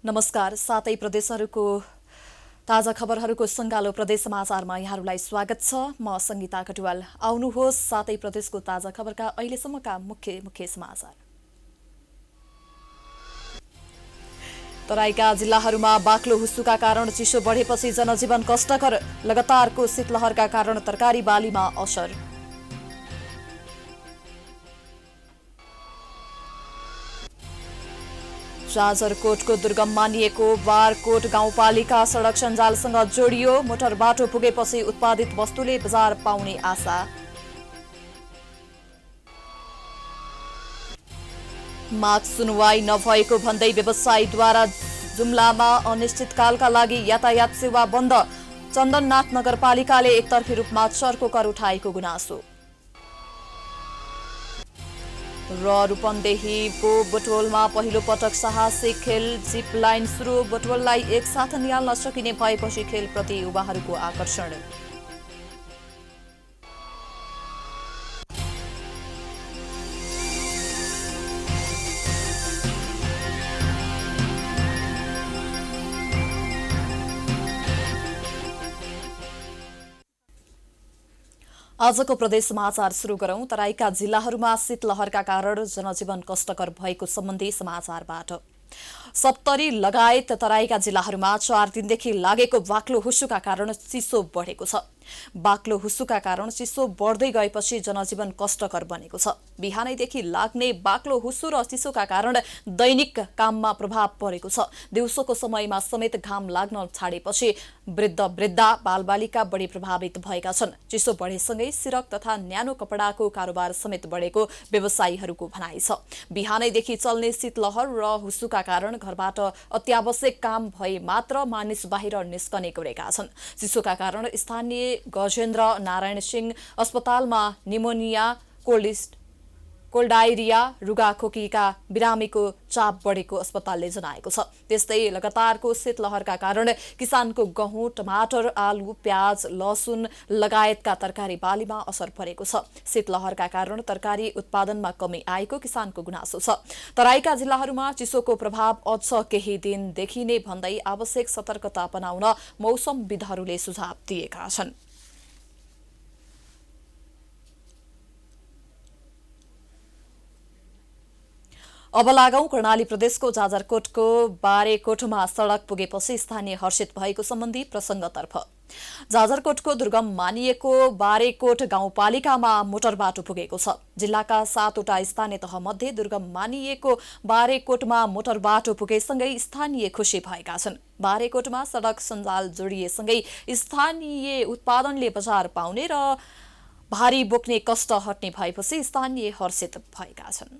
नमस्कार। सातै प्रदेशहरूको ताजा खबरहरूको सङ्गालो प्रदेश समाचारमा यहाँहरूलाई स्वागत छ। म सङ्गीता कटुवाल। आउनुहोस् सातै प्रदेशको ताजा खबरका अहिलेसम्मका मुख्य समाचार। तराईका जिल्लाहरूमा बाक्लो हुस्सुका कारण चिसो बढेपछि जनजीवन कष्टकर। लगातारको शीतलहरका कारण तरकारी बालीमा असर। जाजरकोटको दुर्गम मानिएको बारकोट गाउँपालिका सडक सञ्जालसँग जोडियो। मोटर बाटो पुगेपछि उत्पादित वस्तुले बजार पाउने आशा। माग सुनवाई नभएको भन्दै व्यवसायीद्वारा जुम्लामा अनिश्चितकालका लागि यातायात सेवा बन्द। चन्दननाथ नगरपालिकाले एकतर्फी रूपमा चर्को कर उठाएको गुनासो। र रूपन्देहीको बुटवलमा पहिलो पटक साहसिक खेल जिप लाइन सुरु। बुटवललाई एकसाथ निहाल्न सकिने भएपछि खेलप्रति युवाहरूको आकर्षण। आजको प्रदेश समाचार सुरु गरौं। तराईका जिल्लाहरूमा शीतलहरका कारण जनजीवन कष्टकर भएको सम्बन्धी समाचारबाट। 70 लगायत तराईका जिल्लाहरूमा 4 दिनदेखि लागेको बाक्लो हुस्सुका कारण चिसो बढेको छ। बाक्लो हुस्सुका कारण चिसो बढ्दै गएपछि जनजीवन कष्टकर बनेको छ। बिहानैदेखि लाग्ने बाक्लो हुस्सु र चिसोका कारण दैनिक काममा प्रभाव परेको छ। दिउँसोको समयमा समेत घाम लाग्न छाडेपछि वृद्धा बालबालिका बढी प्रभावित भएका छन्। चिसो बढेसँगै सिरक तथा न्यानो कपडाको कारोबार समेत बढेको व्यवसायीहरूको भनाइ छ। बिहानैदेखि चल्ने शीतलहर र हुस्सुका कारण घरबाट अत्यावश्यक काम भए मात्र मानिस बाहिर निस्कने गरेका छन्। चिसोका कारण स्थानीय गजेन्द्र नारायण सिंह अस्पतालमा निमोनिया, कोल्ड डायरिया, रुगाखोकीका बिरामीको चाप बढेको अस्पतालले जनाएको छ। त्यस्तै लगातारको शीतलहरका कारण किसानको गहुँ, टमाटर, आलु, प्याज, लसुन लगायतका तरकारी बालीमा असर परेको छ। शीतलहरका कारण तरकारी उत्पादनमा कमी आएको किसानको गुनासो छ। तराईका जिल्लाहरूमा चिसोको प्रभाव अझ केही दिन देखिने भन्दै आवश्यक सतर्कता अपनाउन मौसमविदहरूले सुझाव दिएका छन्। अब लागौं कर्णाली प्रदेशको जाजरकोटको बारेकोटमा सड़क पुगेपछि स्थानीय हर्षित भएको सम्बन्धी प्रसंगतर्फ। जाजरकोटको दुर्गम मानिएको बारेकोट गाउँपालिकामा मोटर बाटो पुगेको छ। जिल्लाका 7वटा स्थानीय तह मध्ये दुर्गम मानिएको बारेकोटमा मोटर बाटो पुगेसँगै स्थानीय खुशी भएका छन्। बारेकोटमा सड़क सञ्जाल जोडिएसँगै स्थानीय उत्पादनले बजार पाउने र भारी बोक्ने कष्ट हट्ने भएपछि स्थानीय हर्षित भएका छन्।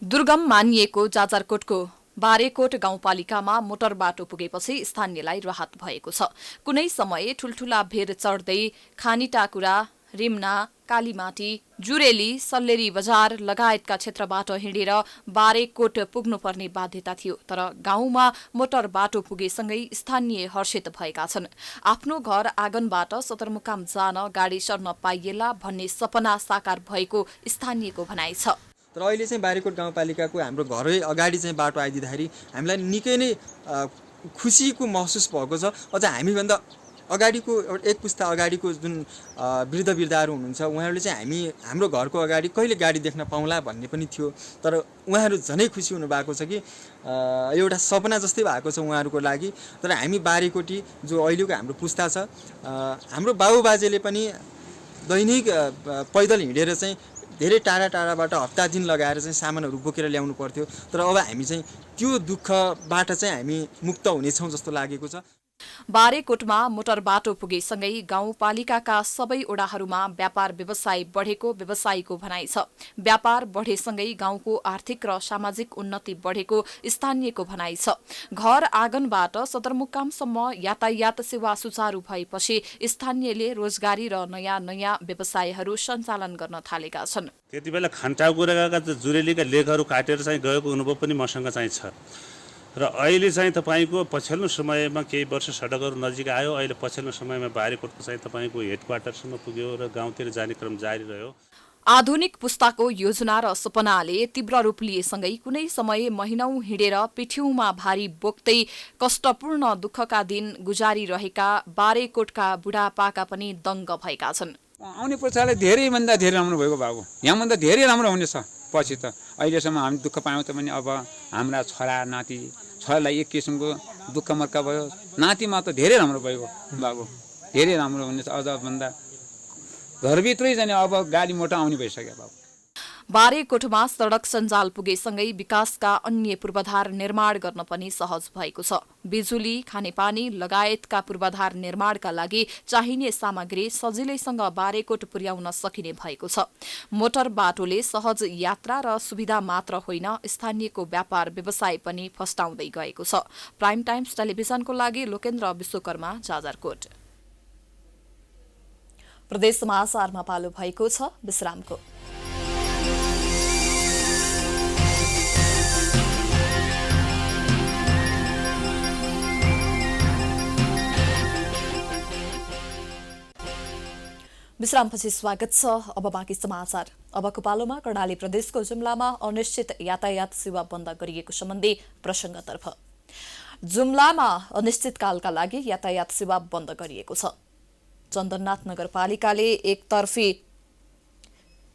दुर्गम मानिएको जाजरकोटको बारेकोट गाउँपालिकामा मोटर बाटो पुगेपछि स्थानीयलाई राहत भएको छ। कुनै समय ठूल्ठूला भिर चढ्दै खानीटाकुरा, रिम्ना, कालीमाटी, जुरेली, सल्लेरी बजार लगायतका क्षेत्रबाट हिँडेर बारेकोट पुग्नुपर्ने बाध्यता थियो। तर गाउँमा मोटर बाटो पुगेसँगै स्थानीय हर्षित भएका छन्। आफ्नो घर आँगनबाट सदरमुकाम जान गाडी सर्न पाइएला भन्ने सपना साकार भएको स्थानीयको भनाइ छ। तर अहिले चाहिँ बारेकोट गाउँपालिकाको हाम्रो घरै अगाडि चाहिँ बाटो आइदिँदाखेरि हामीलाई निकै नै खुसीको महसुस भएको छ। अझ हामीभन्दा अगाडिको एक पुस्ता अगाडिको जुन वृद्धहरू हुनुहुन्छ उहाँहरूले चाहिँ हाम्रो घरको अगाडि कहिले गाडी देख्न पाउँला भन्ने पनि थियो। तर उहाँहरू झनै खुसी हुनुभएको छ कि एउटा सपना जस्तै भएको छ उहाँहरूको लागि। तर हामी बारेकोटी जो अहिलेको हाम्रो पुस्ता छ, हाम्रो बाबुबाजेले पनि दैनिक पैदल हिँडेर चाहिँ धेरै टाढाबाट हप्ता दिन लगाएर चाहिँ सामानहरू बोकेर ल्याउनु पर्थ्यो। तर अब हामी चाहिँ त्यो दुःखबाट चाहिँ हामी मुक्त हुनेछौँ जस्तो लागेको छ। बारेकोटमा मोटर बाटो पुगेसँगै गाउँपालिकाका सबै ओडाहरूमा व्यापार व्यवसाय बढेको व्यवसायीको भनाइ छ। व्यापार बढेसँगै गाउँको आर्थिक र सामाजिक उन्नति बढेको स्थानीयको भनाइ छ। घर आँगनबाट सदरमुकामसम्म यातायात सेवा सुचारू भएपछि स्थानीयले रोजगारी र नयाँ व्यवसायहरू सञ्चालन गर्न थालेका छन्। त्यति बेला खान्टाकुराका जुरेलीका लेखहरू काटेर चाहिँ गएको अनुभव पनि मसँग चाहिँ छ। र अहिले चाहिँ तपाईको पछिल्लो समयमा केही वर्ष सडकहरू नजिक आयो। अहिले पछिल्लो समयमा बारेकोटको चाहिँ तपाईको हेडक्वार्टरसम्म पुग्यो र गाउँतिर जाने क्रम जारी रह्यो। आधुनिक पुस्ताको योजना र सपनाले तीव्र रूप लिएसँगै कुनै समय महिनौं हिँडेर पिठ्यौंमा भारी बोक्दै कष्टपूर्ण दुःखका दिन गुजारिरहेका बारेकोटका बुढापाका पनि दङ्ग भएका छन्। आउने पुस्तालाई धेरैभन्दा धेरै राम्रो भएको बाबु, यहाँभन्दा धेरै राम्रो हुनेछ पछि त। अहिलेसम्म हामी दुःख पायौँ त पनि अब हाम्रा छोरा नाति, छोरालाई एक किसिमको दुःख मर्का भयो, नातिमा त धेरै राम्रो भयो बाबु, धेरै राम्रो हुनेछ अझ भन्दा। घरभित्रै जाने अब गाडी मोटर आउने भइसक्यो बाबु। बारेकोटमा सडक सञ्जाल पुगेसँगै विकासका अन्य पूर्वाधार निर्माण गर्न पनि सहज भएको छ। बिजुली, खानेपानी लगायतका पूर्वाधार निर्माणका लागि चाहिने सामग्री सजिलैसँग बारेकोट पुर्याउन सकिने भएको छ। मोटर बाटोले सहज यात्रा र सुविधा मात्र होइन, स्थानीयको व्यापार व्यवसाय पनि फस्टाउँदै गएको छ। प्राइम टाइम्स टेलिभिजनको लागि लोकेन्द्र विश्वकर्मा, जाजरकोट। प्रदेश समाचारमा पालो भएको छ विश्रामको। विश्रामपछि स्वागत छ। अब बाँकी समाचार। अबको पालोमा कर्णाली प्रदेशको जुम्लामा अनिश्चित यातायात सेवा बन्द गरिएको सम्बन्धी प्रसंगतर्फ। जुम्लामा अनिश्चितकालका लागि यातायात सेवा बन्द गरिएको छ। चन्दननाथ नगरपालिकाले एकतर्फी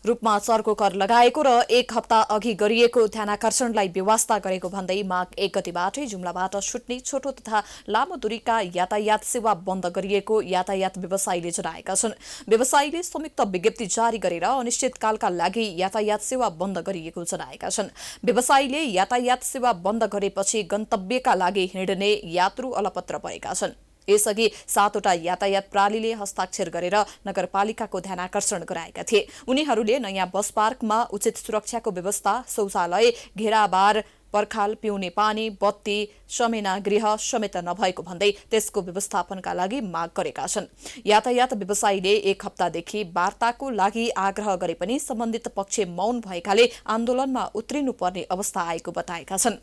रूपमा चर्को कर लगाएको र एक हप्ता अघि गरिएको ध्यानाकर्षणलाई बेवास्ता गरेको भन्दै माघ 1 गतिबाटै जुम्लाबाट छुट्ने छोटो तथा लामो दूरीका यातायात सेवा बन्द गरिएको यातायात व्यवसायीले जनाएका छन्। व्यवसायीले संयुक्त विज्ञप्ति जारी गरेर अनिश्चितकालका लागि यातायात सेवा बन्द गरिएको जनाएका छन्। व्यवसायीले यातायात सेवा बन्द गरेपछि गन्तव्यका लागि हिँड्ने यात्रु अलपत्र परेका छन्। यसअघि 7वटा यातायात प्रणालीले हस्ताक्षर गरेर नगरपालिकाको ध्यानाकर्षण गराएका थिए। उनीहरूले नयाँ बस पार्कमा उचित सुरक्षाको व्यवस्था, शौचालय, घेराबार, पर्खाल, पिउने पानी, बत्ती, शमेना गृह समेत नभएको भन्दै त्यसको व्यवस्थापनका लागि माग गरेका छन्। यातायात व्यवसायीले एक हप्तादेखि वार्ताको लागि आग्रह गरे पनि सम्बन्धित पक्ष मौन भएकाले आन्दोलनमा उत्रिनुपर्ने अवस्था आएको बताएका छन्।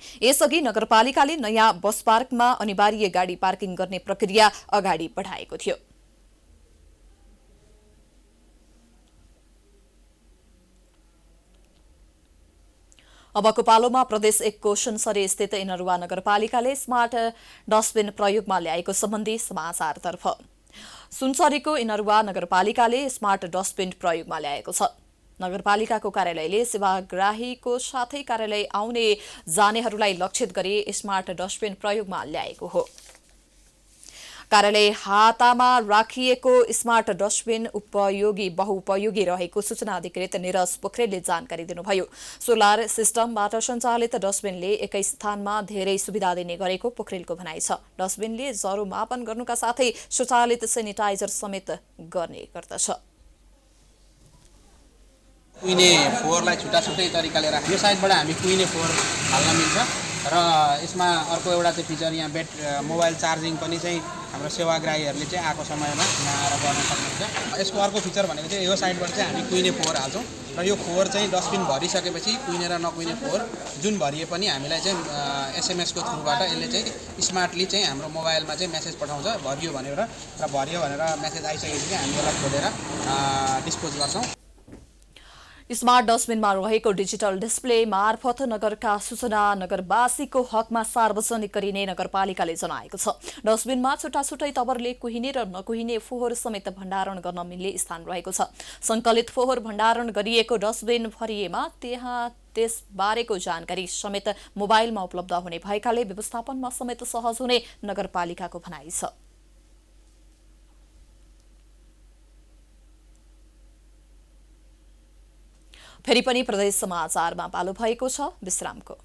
यसअघि नगरपालिकाले नयाँ बस पार्कमा अनिवार्य गाडी पार्किङ गर्ने प्रक्रिया अगाडि बढाएको थियो। अबको पालोमा प्रदेश 1 को सुनसरी स्थित इनरुवा नगरपालिकाले स्मार्ट डस्टबिन प्रयोगमा ल्याएको सम्बन्धी समाचारतर्फ। सुनसरीको इनरुवा नगरपालिकाले स्मार्ट डस्टबिन प्रयोगमा ल्याएको छ। नगरपालिकाको कार्यालयले सेवाग्राहीको साथै कार्यालय आउने जानेहरूलाई लक्षित गरी स्मार्ट डस्टबिन प्रयोगमा ल्याएको हो। कार्यालय हातामा राखिएको स्मार्ट डस्टबिन बहुउपयोगी रहेको सूचना अधिकृत निरज पोखरेलले जानकारी दिनुभयो। सोलर सिस्टमबाट सञ्चालित डस्टबिनले एकै स्थानमा धेरै सुविधा दिने गरेको पोखरेलको भनाइ छ। डस्टबिनले जरो मापन गर्नुका साथै स्वचालित सेनिटाइजर समेत गर्ने गर्दछ। कुइने फोहोरलाई छुट्टै तरिकाले राख्यो। यो साइडबाट हामी कुइने फोहोर हाल्न मिल्छ र यसमा अर्को एउटा चाहिँ फिचर यहाँ मोबाइल चार्जिङ पनि चाहिँ हाम्रो सेवाग्राहीहरूले चाहिँ आएको समयमा यहाँ आएर गर्न सक्नुहुन्छ। यसको अर्को फिचर भनेको चाहिँ यो साइडबाट चाहिँ हामी कुइने फोहोर हाल्छौँ र यो फोहोर चाहिँ डस्टबिन भरिसकेपछि कुइने र नकुइने फोहोर जुन भरिए पनि हामीलाई चाहिँ एसएमएसको थ्रुबाट यसले चाहिँ स्मार्टली चाहिँ हाम्रो मोबाइलमा चाहिँ मेसेज पठाउँछ भरियो भनेर, र भरियो भनेर मेसेज आइसकेपछि हामी यसलाई खोलेर डिस्पोज गर्छौँ। स्मार्ट डस्टबिनमा रहेको डिजिटल डिस्प्ले मार्फत नगरका सूचना नगरवासीको हकमा सार्वजनिक गरिने नगरपालिकाले जनाएको छ। डस्टबिनमा छुट्टै तवरले कुहिने र नकुहिने फोहोर समेत भण्डारण गर्न मिल्ने स्थान रहेको छ। संकलित फोहोर भण्डारण गरिएको डस्टबिन भरिएमा त्यसबारेको जानकारी समेत मोबाइलमा उपलब्ध हुने भएकाले व्यवस्थापनमा समेत सहज हुने नगरपालिकाको भनाइ छ। फेरि पनि प्रदेश समाचारमा पालो भएको छ विश्रामको।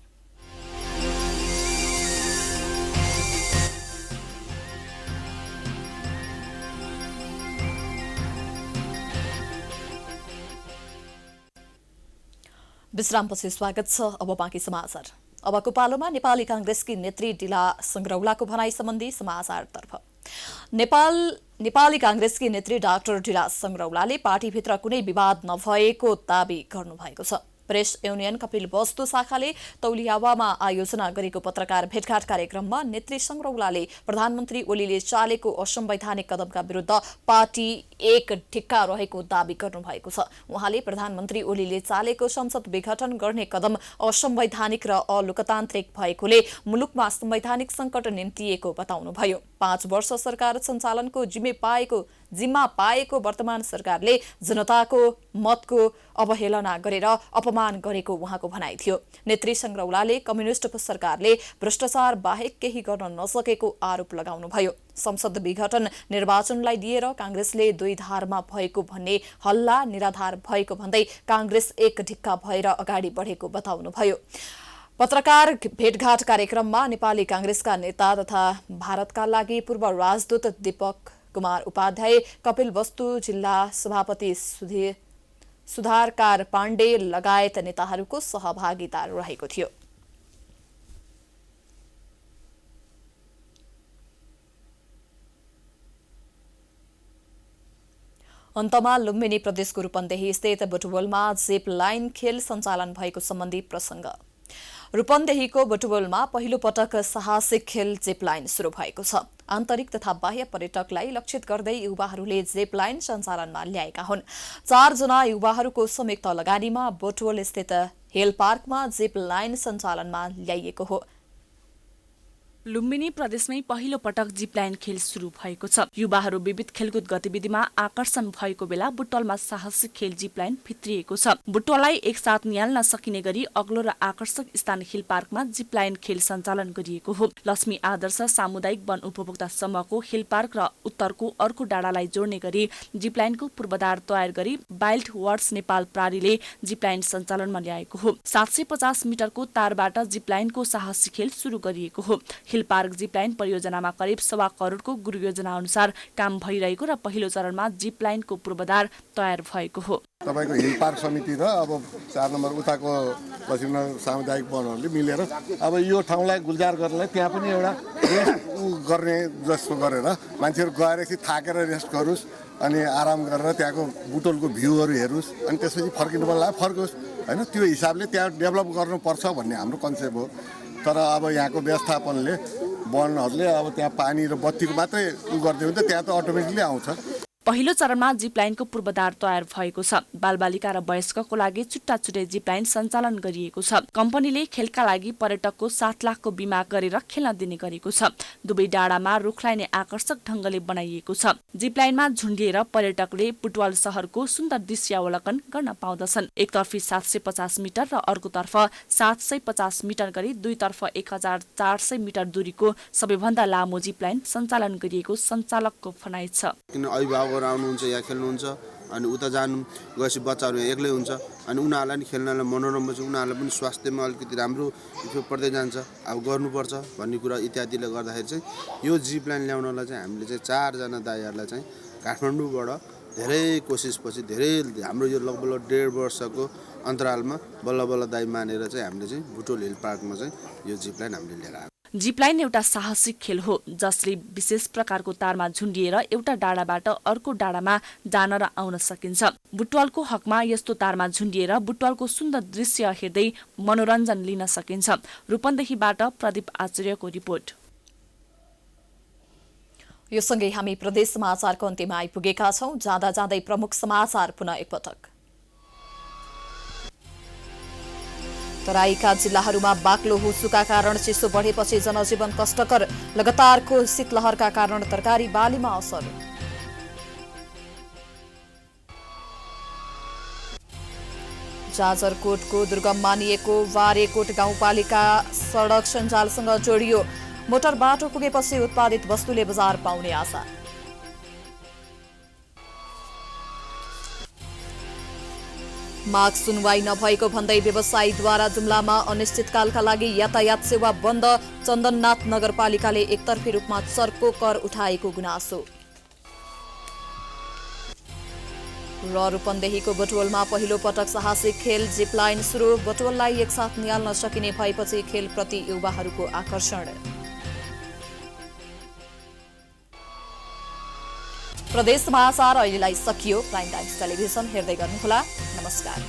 विश्रामपछि स्वागत छ। अब बाँकी समाचार। अबको पालोमा नेपाली कांग्रेसकी नेत्री डिला संग्रौलाको भनाई सम्बन्धी समाचारतर्फ। नेपाली कांग्रेसकी नेत्री डाक्टर डिला संग्रौलाले पार्टीभित्र कुनै विवाद नभएको दावी गर्नुभएको छ। प्रेस युनियन कपिल वस्तु शाखाले तौलियावामा आयोजना गरेको पत्रकार भेटघाट कार्यक्रममा नेत्री संग्रौलाले प्रधानमन्त्री ओलीले चालेको असंवैधानिक कदमका विरुद्ध पार्टी एक ढिक्का रहेको दावी गर्नुभएको छ। उहाँले प्रधानमन्त्री ओलीले चालेको संसद विघटन गर्ने कदम असंवैधानिक र अलोकतान्त्रिक भएकोले मुलुकमा संवैधानिक संकट निम्तिएको बताउनुभयो। 5 वर्ष सरकार सञ्चालनको जिम्मा पाएको वर्तमान सरकारले जनताको मतको अवहेलना गरेर अपमान गरेको उहाँको भनाइ थियो। नेत्री संग्रौलाले कम्युनिस्ट सरकारले भ्रष्टाचार बाहेक केही गर्न नसकेको आरोप लगाउनुभयो। संसद विघटन निर्वाचनलाई लिएर कांग्रेसले दुई धारमा भएको भन्ने हल्ला निराधार भएको भन्दै कांग्रेस एक ढिक्का भएर अगाडि बढेको बताउनुभयो। पत्रकार भेटघाट कार्यक्रममा नेपाली कांग्रेसका नेता तथा भारतका लागि पूर्व राजदूत दीपक कुमार उपाध्याय, कपिल वस्तु जिल्ला सभापति सुधारकार पाण्डे लगायत नेताहरूको सहभागिता रहेको थियो। अन्तमा लुम्बिनी प्रदेशको रूपन्देही स्थित बुटवलमा जिप लाइन खेल सञ्चालन भएको सम्बन्धी प्रसंग। रूपन्देहीको बुटवलमा पहिलो पटक साहसिक खेल जिप लाइन शुरू भएको छ। आन्तरिक तथा बाह्य पर्यटकलाई लक्षित गर्दै युवाहरूले जिप लाइन सञ्चालनमा ल्याएका हुन्। 4 जना युवाहरूको संयुक्त लगानीमा बुटवल स्थित हिल पार्कमा जिप लाइन सञ्चालनमा ल्याइएको हो। लुम्बिनी प्रदेशमै पहिलो पटक जिपलाइन खेल शुरू भएको छ। युवाहरू विविध खेलकुद गतिविधिमा आकर्षण भएको बेला बुटवलमा साहसिक खेल जिपलाइन भित्रिएको छ। बुटवललाई एकसाथ निहाल्न सकिने गरी अग्लो र आकर्षक स्थान हिल पार्कमा जिपलाइन खेल सञ्चालन गरिएको हो। लक्ष्मी आदर्श सामुदायिक वन उपभोक्ता समूहको हिल पार्क र उत्तरको अर्को डाँडालाई जोड्ने गरी जिपलाइनको पूर्वाधार तयार गरी वाइल्ड वर्ड्स नेपाल प्रालीले जिपलाइन सञ्चालनमा ल्याएको हो। 750 मिटरको तारबाट जिपलाइनको साहसिक खेल शुरू गरिएको हो। हिल पार्क जिपलाइन परियोजनामा करिब 1.25 करोडको गुरु योजना अनुसार काम भइरहेको र पहिलो चरणमा जिपलाइनको पूर्वाधार तयार भएको हो। तपाईको हिल पार्क समिति र अब 4 नम्बर उताको पश्चिम सामुदायिक वनहरूले मिलेर अब यो ठाउँलाई गुलजार गर्नलाई त्यहाँ पनि एउटा रेस्ट गर्ने जस्तो गरेर मान्छेहरू गएर एकछिन थाकेर रेस्ट गरोस् अनि आराम गरेर त्यहाँको बुटवलको भ्यूहरू हेरोस् अनि त्यसपछि फर्किनु पर्ला फर्कोस् हैन। त्यो हिसाबले त्यहाँ डेभलप गर्नुपर्छ भन्ने हाम्रो कन्सेप्ट हो। तर अब यहाँको व्यवस्थापनले वनहरूले अब त्यहाँ पानी र बत्तीको मात्रै गरिदियो भने त त्यहाँ त अटोमेटिकली आउँछ। पहिलो चरणमा जिपलाइनको पूर्वाधार तयार भएको छ। बालबालिका र वयस्कको लागि छुट्टा छुट्टै जिपलाइन सञ्चालन गरिएको छ। कम्पनीले खेलका लागि पर्यटकको 7 लाखको बीमा गरेर खेल्न दिने गरेको छ। दुवै डाँडामा रुखलाई नै आकर्षक ढंगले बनाइएको छ। जिपलाइनमा झुन्डिएर पर्यटकले बुटवल शहरको सुन्दर दृश्यावलोकन गर्न पाउँदछन्। एकतर्फी 750 मिटर र अर्कोतर्फ 750 मिटर गरी दुईतर्फ 1400 मिटर दूरीको सबैभन्दा लामो जिपलाइन सञ्चालन गरिएको सञ्चालकको भनाइ छ। आउनुहुन्छ या खेल्नुहुन्छ अनि उता जानु गएपछि बच्चाहरू एक्लै हुन्छ अनि उनीहरूलाई नि खेल्नलाई मनोरम हुन्छ, उनीहरूलाई पनि स्वास्थ्यमा अलिकति राम्रो इफेक्ट पर्दै जान्छ। अब गर्नुपर्छ भन्ने कुरा इत्यादिले गर्दाखेरि चाहिँ यो जिपलाइन ल्याउनलाई चाहिँ हामीले चाहिँ 4 जना दाइहरूलाई चाहिँ काठमाडौँबाट धेरै कोसिसपछि धेरै हाम्रो यो लगभग 1.5 वर्षको अन्तरालमा बल्ल बल्ल दाइ मानेर चाहिँ हामीले चाहिँ बुटवल हिल पार्कमा चाहिँ यो जिपलाइन हामीले लिएर आएको। जिपलाइन एउटा साहसिक खेल हो जसले विशेष प्रकारको तारमा झुन्डिएर एउटा डाँडाबाट अर्को डाँडामा जान र आउन सकिन्छ। बुटवलको हकमा यस्तो तारमा झुन्डिएर बुटवलको सुन्दर दृश्य हेर्दै मनोरञ्जन लिन सकिन्छ। रूपन्देहीबाट प्रदीप आचार्यको रिपोर्ट। यो सँगै हामी प्रदेश समाचारको अन्त्यमा आइपुगेका छौं। जाँदा जाँदै प्रमुख समाचार पुनः एकपटक। तराईका जिल्लाहरूमा बाक्लो हुसुका कारण चिसो बढेपछि जनजीवन कष्टकर। लगातारको शीतलहरका कारण तरकारी बालीमा असर। जाजरकोटको दुर्गम मानिएको वारेकोट गाउँपालिका सडक सञ्जालसँग जोडियो। मोटर बाटो पुगेपछि उत्पादित वस्तुले बजार पाउने आशा। माग सुनवाई नभएको भन्दै व्यवसायीद्वारा जुम्लामा अनिश्चितकालका लागि यातायात सेवा बन्द। चन्दननाथ नगरपालिकाले एकतर्फी रूपमा चर्को कर उठाएको गुनासो। र रूपन्देहीको बुटवलमा पहिलो पटक साहसिक खेल जिपलाइन सुरु। बुटवललाई एकसाथ निहाल्न सकिने भएपछि खेलप्रति युवाहरूको आकर्षण। प्रदेश समाचार अहिलेलाई सकियो। प्राइम टाइम्स टेलिभिजन हेर्दै गर्नुहोला। नमस्कार।